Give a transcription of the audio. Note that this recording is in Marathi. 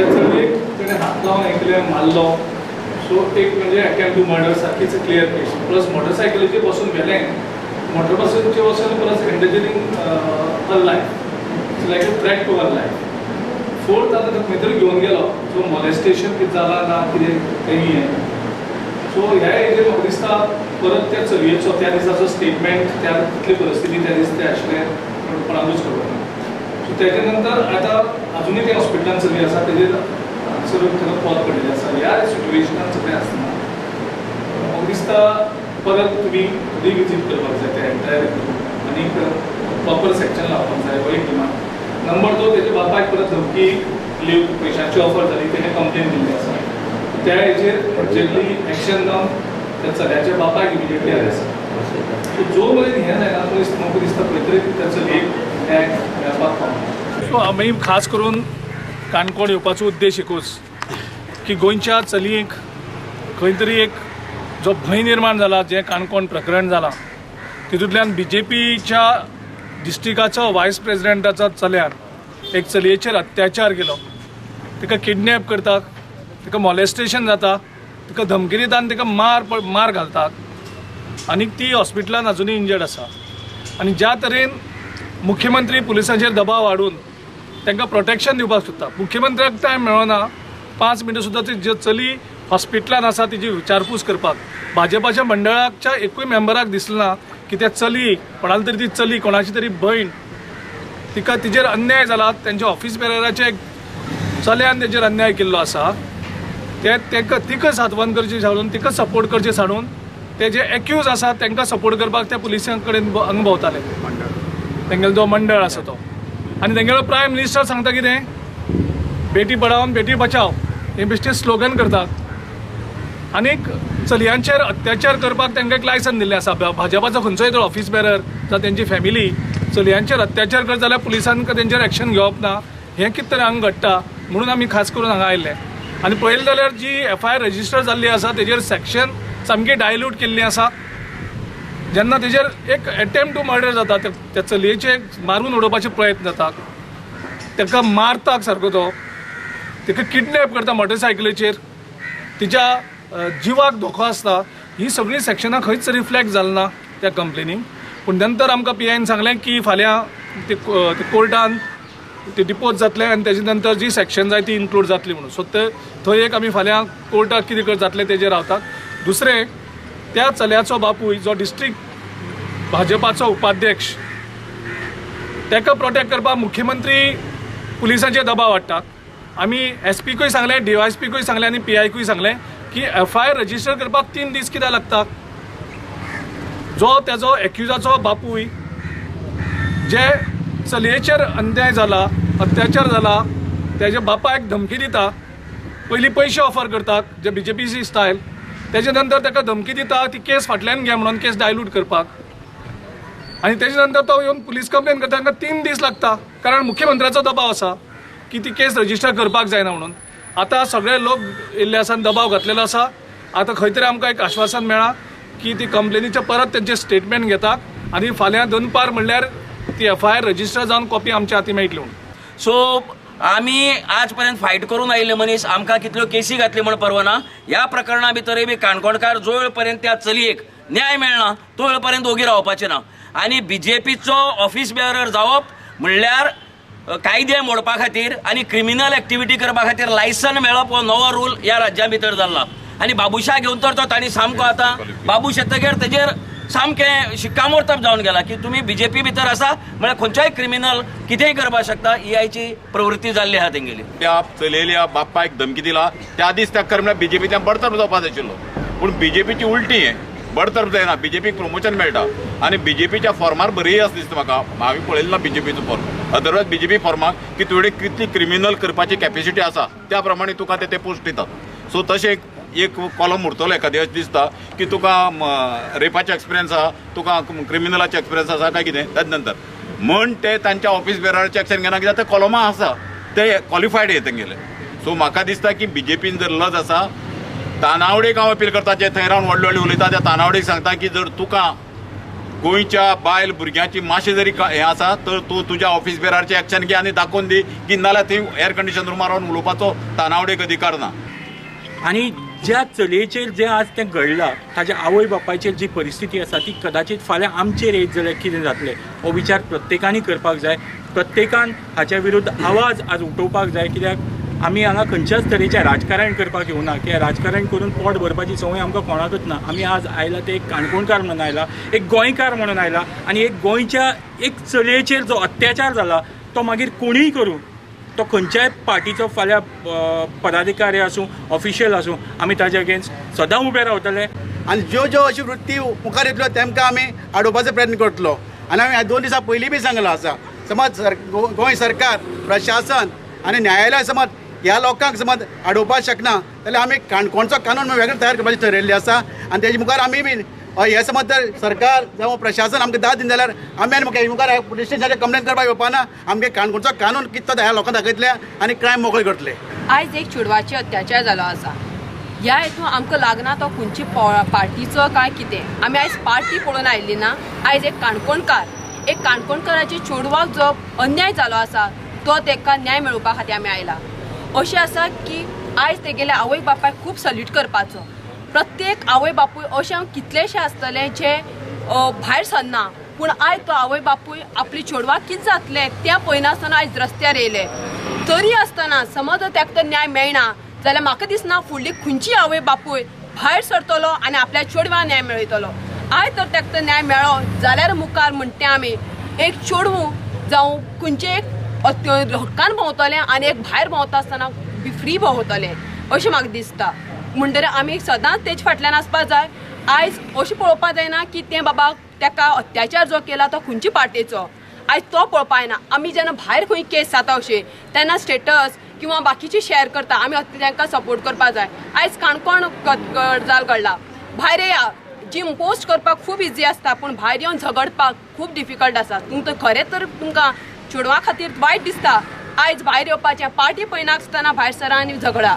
चलयेक ताणें हात लावन एकल्याक मारलो. सो एक म्हणजे अटॅम्प्ट टू मर्डर सारखीच क्लियर केस. प्लस मोटरसायकलीचेर बसून गेलें, मोटरसायकलीचेर बसून plus endangering her life, like a threat to her life. Fourth आतां तो खंय तरी घेवन गेलो, सो मॉलेस्टेशन कितें जालां ना कितें तेंय हें. सो ह्या हेजेर म्हाका दिसता परत त्या चलयेचो त्या दिसाचो स्टेटमेंट, त्या कितली परिस्थिती त्या दिसा तें आशिल्लें कोणाकूच खबर ना. सो तेजे नंतर आतां अजुनूय ते हॉस्पिटलांत चली आसा, तेजेर सगळें पद पडिल्लें आसा. ह्या सिट्युएशनान सगळें आसतना म्हाका दिसता परत तुमी रिविजीट करपाक जाय तें एंटायर आनीक प्रॉपर सेक्शन लावपाक जाय वयर टिमान. नंबर 2 तेजे बापायक परत धमकी लीव पयशांची ऑफर जाली, तेणें कंप्लेन दिल्ली आसा. त्या हेजेर एक्चुअली एक्शन जावन त्या चल्याच्या बापायक इमिडिएटली अरेस्ट जाता. सो जो मेरेन हें जायना तो म्हाका दिसता खंय तरी त्या चलयेक न्याय मेळपाक पावना. सो आमी खास करून काणकोण येवपाचो उद्देश एकूच की गोंयच्या चलयेक खंय तरी एक जो भंय निर्माण जाला, जें काणकोण प्रकरण जालां, तितूंतल्यान BJPच्या डिस्ट्रिक्टाचो वायस प्रेजिडेंटाचो चल्यान एक चलयेचेर अत्याचार केलो, तिका किडनॅप करतात, तिका मॉलेस्टेशन जाता, तिका धमकी दिता आनी तिका मार घालतात आनी ती हॉस्पिटलांत अजुनूय इंजर्ड आसा. आनी ज्या तरेन मुख्यमंत्री पुलिसांचेर दबाव हाडून तांकां प्रोटेक्शन दिवपाक सोदता, मुख्यमंत्र्याक टायम मेळना 5 मिनटां सुद्दां ती चली हॉस्पिटलांत आसा तिची विचारपूस करपाक. भाजपाच्या मंडळाच्या एकूय मेंबराक दिसलें ना की त्या चली कोणाली तरी ती चली कोणाची तरी भयण तिका तिजेर अन्याय जाला, तेंच्या ऑफिस बेरराच्या एक चल्यान तेजेर अन्याय केल्लो आसा, तिका सांत्वन करचें सांडून तिका सपोर्ट करचें सांडून ते जे एक्यूज आसा तांकां सपोर्ट करपाक त्या पुलिसां कडेन भोंवताले. तेंगेलो जो मंडळ आसा तो, आनी तेंगेलो प्रायम मिनिस्टर सांगता कितें, बेटी पढाओ बेटी बचाओ हे बेश्टे स्लोगन करतात. आनीक चलयांचेर अत्याचार करपाक तांकां एक लायसन दिल्लें आसा. भाजपाचो खंयचोय जर ऑफिस बेरर जावं तेंची फॅमिली चलयांचेर अत्याचार करता जाल्यार पुलिसान तेंचेर एक्शन घेवप ना, हें कितें तरी हांगा घडटा. म्हणून आमी खास करून हांगा आयिल्ले. आनी पळयलें जाल्यार जी FIR रजिस्टर जाल्ली आसा तेजेर सेक्शन सामकी डायल्यूट केल्ली आसा. जेन्ना तेजेर एक अटेम्प्ट टू मर्डर जाता, त्या चलयेचे मारून उडोवपाचे प्रयत्न जाता, ताका मारता सारको तो, तिका किडनॅप करता मोटरसायकलीचेर, तिच्या जिवाक धोको आसता, ही सगळी सेक्शनां खंयच रिफ्लेक्ट जालें ना त्या कंप्लेनीक. पूण नंतर आमकां PIन सांगलें की फाल्यां ते कोर्टान ते डिपोज जातले आनी तेजे नंतर जी सेक्शन जाय ती इन्क्लूड जातली म्हणून. सो थंय एक आमी फाल्यां कोर्टाक कितें जातलें तेजेर रावतात. दुसरें, त्या चल्याचो बापूय जो डिस्ट्रिक्ट भाजपाचो उपाध्यक्ष, ताका प्रोटेक्ट करपाक मुख्यमंत्री पुलिसांचेर दबाव हाडटात. आमी SPकूय सांगलें, DYSPकूय सांगलें आनी PIकूय सांगलें की FIR रजिस्टर करपाक 3 दीस कित्याक लागतात. जो तेजो एक्युजाचो बापूय जे चलयेचेर अन्याय जाला, अत्याचार जाला, तेज्या बापायक धमकी दिता, पयलीं पयशे ऑफर करतात जे BJPची स्टायल, तेजे नंतर ताका धमकी दिता ती केस फाटल्यान घे म्हणून, केस डायल्यूट करपाक, आनी तेजे नंतर तो येवन पुलीस कंप्लेन करता. तांकां 3 दीस लागता कारण मुख्यमंत्र्याचो दबाव आसा की ती केस रजिस्टर करपाक जायना म्हणून. आतां सगळे लोक येयल्ले आसा, दबाव घातलेलो आसा. आतां खंय तरी आमकां एक आश्वासन मेळ्ळां की ती कंप्लेनीचे परत तेंचे स्टेटमेंट घेतात आनी फाल्यां दनपार म्हणल्यार ती FIR रजिस्टर जावन कॉपी आमच्या हाती मेळटली म्हणून. सो आमी आज पर्यंत फायट करून आयिल्ले मनीस, आमकां कितल्यो केसी घातली म्हण परवाना. ह्या प्रकरणा भितरय बी काणकोणकार जो वेळ पर्यंत त्या चलयेक न्याय मेळना तो वेळ पर्यंत ओगी रावपाचें ना. आनी BJPचो ऑफिस बेरर जावप म्हणल्यार कायदे मोडपा खातीर आनी क्रिमिनल एक्टिविटी करपा खातीर लायसन मेळप हो नवो रूल ह्या राज्या भितर जाल्ला. आनी बाबुशा घेवन तर तो तांणी सामको आतां बाबूश येतगीर तेजेर सामकें शिक्कामोर्तब जावन गेला की तुमी BJP भितर आसा म्हळ्यार खंयच्याय क्रिमिनल कितेंय करपाक शकता. EIची प्रवृत्ती जाल्ली आहा तेंगेली. त्या चलयल्या बापायक धमकी दिला त्या दीस ताका खरें म्हळ्यार BJPंतल्यान बडतर्फ जावपाक जाय आशिल्लो. पूण BJPची उलटी हें बडतर्फ जायना, BJPक प्रमोशन मेळटा आनी BJPच्या फॉर्मार बरी आसा दिसता म्हाका. हांवें पळयलें ना BJPचो फॉर्म. अदरवायज BJP फॉर्माक की तुजे कितली क्रिमिनल करपाची कॅपेसिटी आसा त्या प्रमाणे तुका ते पोस्ट दितात. सो तशें एक कॉलम उरतलो एखाद्या दिसता की तुका रेपाचे एक्सपिरियन्स आहा, तुका क्रिमिनलाचे एक्सपिरियन्स आसा काय कितें. ताजे नंतर म्हण ते तांच्या ऑफिस बेरराचें एक्शन घेना कित्याक ते कॉलमां आसा ते क्वॉलिफायड हे तेंगेले. सो म्हाका दिसता की BJPन जर लज आसा, तानावडेक हांव अपील करता जे थंय रावन व्हडले व्हडले उलयता त्या तानावडेक सांगता की जर तुका गोंयच्या बायल भुरग्यांची मातशें जरी हें आसा तर तूं तुज्या ऑफिस बेरारचें एक्शन घे आनी दाखोवन दी की नाल्यार थंय एअर कंडिशन रुमार रावन उलोवपाचो तानावडेक अधिकार ना. आणि ज्या चलयेचेर जें आज तें घडलां ताच्या आवय बापायचेर जी परिस्थिती आसा ती कदाचित फाल्यां आमचेर येत जाल्यार कितें जातलें हो विचार प्रत्येकानी करपाक जाय. प्रत्येकान हाच्या विरुद्ध आवाज आज उठोवपाक जाय. कित्याक आमी हांगा खंयच्याच तरेचें राजकारण करपाक येवना कित्याक राजकारण करून पोट भरपाची संवय आमकां कोणाकच ना. आमी आज आयला ते एक काणकोणकार म्हणून आयला, एक गोंयकार म्हणून आयला आनी एक गोंयच्या एक चलयेचेर जो अत्याचार जाला तो मागीर कोणीय करूं, तो खंयच्याय पार्टीचो फाल्यां पदाधिकारी आसूं ऑफिशियल आसूं, आमी ताजे अगेन्स्ट सदां उबे रावतले. आनी ज्यो ज्यो अशी वृत्ती मुखार येतल्यो तेमकां आमी आडोवपाचो प्रयत्न करतलो. आनी हांवें 2 दिसां पयलीं बी सांगलो आसा, समज गोंय सरकार, प्रशासन आनी न्यायालय समज ह्या लोकांक समज आडोवपाक शकना जाल्यार आमी काणकोणचो कानून वेगळो तयार करपाचें ठरयल्लें आसा. आनी तेजे मुखार आमी बीन हे समज जर सरकार जावं प्रशासन आमकां दाद दिना जाल्यार आमी आनी मुखार पुलीस स्टेशनाचेर कंप्लेन करपाक येवपाना. आमगे काणकोणचो कानून कितें तो ह्या लोकांक दाखयतले आनी क्रायम मोकळे करतले. आयज एक चेडवाचे अत्याचार जालो आसा. ह्या हेतून आमकां लागना तो खंयची पार्टीचो काय कितें. आमी आयज पार्टी पळोवन आयिल्ली ना. आयज एक काणकोणकाराच्या चेडवाक जो अन्याय जालो आसा तो ताका न्याय मेळोवपा खातीर आमी आयला. अशें आसा की आयज तेगेल्या आवय बापायक खूब सल्यूट करपाचो. प्रत्येक आवय बापूय अशें कितलेशे आसतले जे भायर सरना, पूण आयज तो आवय बापूय आपली चेडवाक कितें जातलें तें पळयनासतना आयज रस्त्यार येयले. तरी आसतना समज ताका तर न्याय मेळना जाल्यार म्हाका दिसना फुडली खंयची आवय बापूय भायर सरतलो आनी आपल्या चेडवाक न्याय मेळयतलो. आयज तर ताका तर न्याय मेळ्ळो जाल्यार मुखार म्हणटे आमी एक चेडवो जावं खंयचें एक हक्कान भोंवतलें आनी एक भायर भोंवता आसतना फ्री भोंवतलें अशें म्हाका दिसता. म्हणटकीर आमी सदांच तेजे फाटल्यान आसपाक जाय. आयज अशें पळोवपाक जायना की तें बाबा ताका अत्याचार जो केला तो खंयच्या पार्टीचो, आयज तो पळोवपाक जायना. आमी जेन्ना भायर खंय केस जाता अशें तेन्ना स्टेटस किंवा बाकीचे शेअर करता आमी तांकां सपोर्ट करपाक जाय. आयज काणकोण गजाल घडला, भायर येया. जी पोस्ट करपाक खूब इजी आसता पूण भायर येवन झगडपाक खूब डिफिकल्ट आसा. तुमकां खरें तर तुमकां चेडवा खातीर वायट दिसता. आयज भायर येवपाचें, पार्टी पळयनासतना भायर सरा आनी झगडा.